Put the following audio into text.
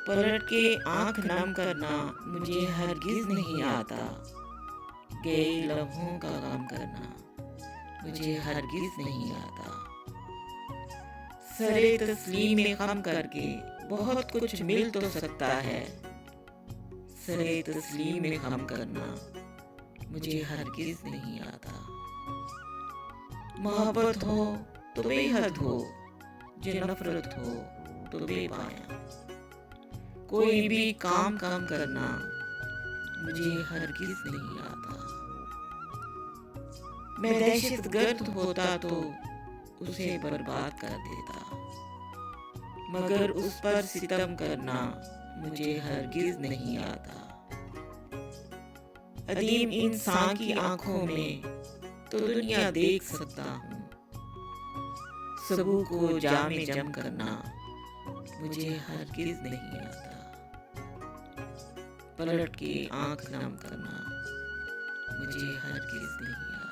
पलट के आंख नम करना मुझे हरगिज नहीं आता। गए लम्हों का गम करना मुझे हरगिज नहीं आता। सरे तस्लीम में खम करके बहुत कुछ मिल तो सकता है। सरे तस्लीम में खम करना मुझे हरगिज नहीं आता। मोहब्बत हो तो बेहद हो, जो नफरत हो तो बेपाया। कोई भी काम करना मुझे हरगिज नहीं आता। मैं दहशतगर्द होता तो उसे बर्बाद कर देता, मगर उस पर सितम करना मुझे हरगिज नहीं आता। अदीम इंसान की आंखों में तो दुनिया देख सकता हूँ, सबू को जामे जम करना मुझे हरगिज नहीं आता। पलट के आंख नम करना मुझे हरगिज नहीं आता।